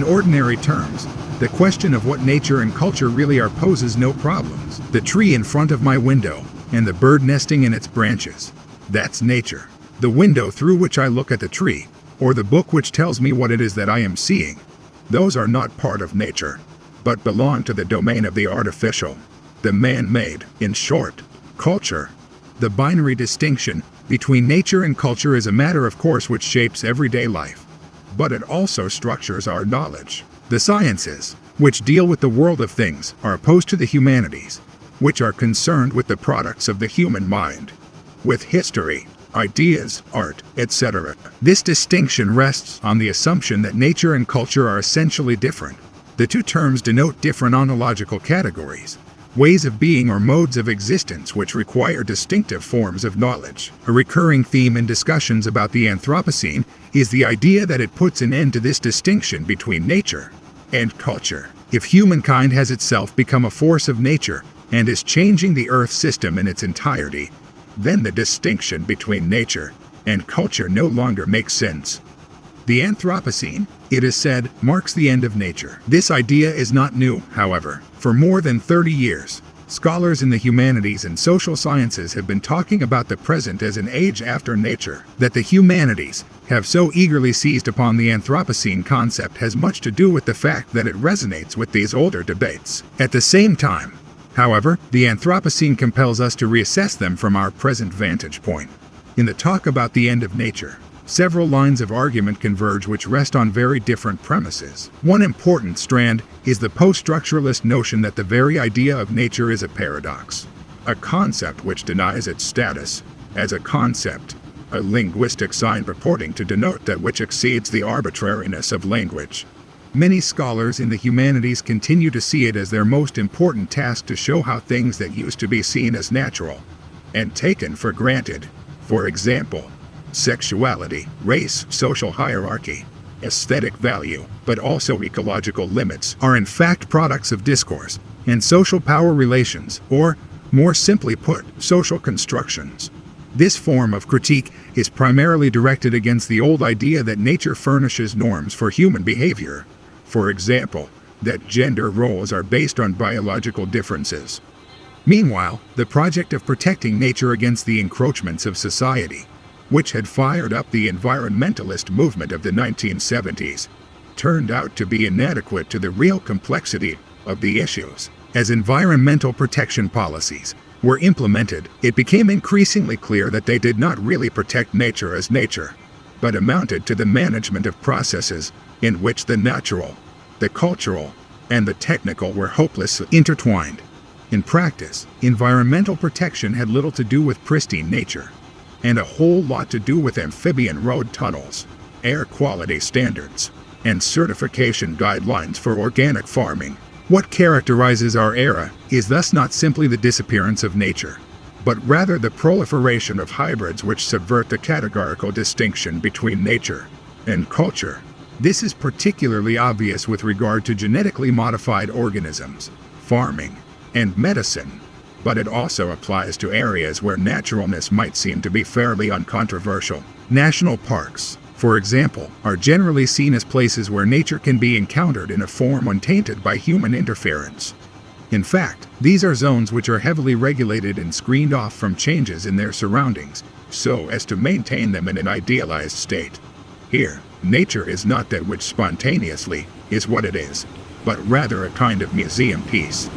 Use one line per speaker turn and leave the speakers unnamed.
In ordinary terms, the question of what nature and culture really are poses no problems. The tree in front of my window, and the bird nesting in its branches. That's nature. The window through which I look at the tree, or the book which tells me what it is that I am seeing, those are not part of nature, but belong to the domain of the artificial, the man-made, in short, culture. The binary distinction between nature and culture is a matter of course which shapes everyday life, but it also structures our knowledge. The sciences, which deal with the world of things, are opposed to the humanities, which are concerned with the products of the human mind, with history, ideas, art, etc. This distinction rests on the assumption that nature and culture are essentially different. The two terms denote different ontological categories, ways of being or modes of existence which require distinctive forms of knowledge. A recurring theme in discussions about the Anthropocene is the idea that it puts an end to this distinction between nature and culture. If humankind has itself become a force of nature and is changing the Earth system in its entirety, then the distinction between nature and culture no longer makes sense. The Anthropocene, it is said, marks the end of nature. This idea is not new, however. For more than 30 years, scholars in the humanities and social sciences have been talking about the present as an age after nature. That the humanities have so eagerly seized upon the Anthropocene concept has much to do with the fact that it resonates with these older debates. At the same time, however, the Anthropocene compels us to reassess them from our present vantage point. In the talk about the end of nature, several lines of argument converge which rest on very different premises. One important strand is the post-structuralist notion that the very idea of nature is a paradox, a concept which denies its status as a concept, a linguistic sign purporting to denote that which exceeds the arbitrariness of language. Many scholars in the humanities continue to see it as their most important task to show how things that used to be seen as natural and taken for granted, for example, sexuality, race, social hierarchy, aesthetic value, but also ecological limits, are in fact products of discourse and social power relations, or, more simply put, social constructions. This form of critique is primarily directed against the old idea that nature furnishes norms for human behavior. For example, that gender roles are based on biological differences. Meanwhile, the project of protecting nature against the encroachments of society, which had fired up the environmentalist movement of the 1970s, turned out to be inadequate to the real complexity of the issues. As environmental protection policies were implemented, it became increasingly clear that they did not really protect nature as nature, but amounted to the management of processes in which the natural, the cultural, and the technical were hopelessly intertwined. In practice, environmental protection had little to do with pristine nature, and a whole lot to do with amphibian road tunnels, air quality standards, and certification guidelines for organic farming. What characterizes our era is thus not simply the disappearance of nature, but rather the proliferation of hybrids which subvert the categorical distinction between nature and culture. This is particularly obvious with regard to genetically modified organisms, farming, and medicine, but it also applies to areas where naturalness might seem to be fairly uncontroversial. National parks, for example, are generally seen as places where nature can be encountered in a form untainted by human interference. In fact, these are zones which are heavily regulated and screened off from changes in their surroundings, so as to maintain them in an idealized state. Here, nature is not that which spontaneously is what it is, but rather a kind of museum piece.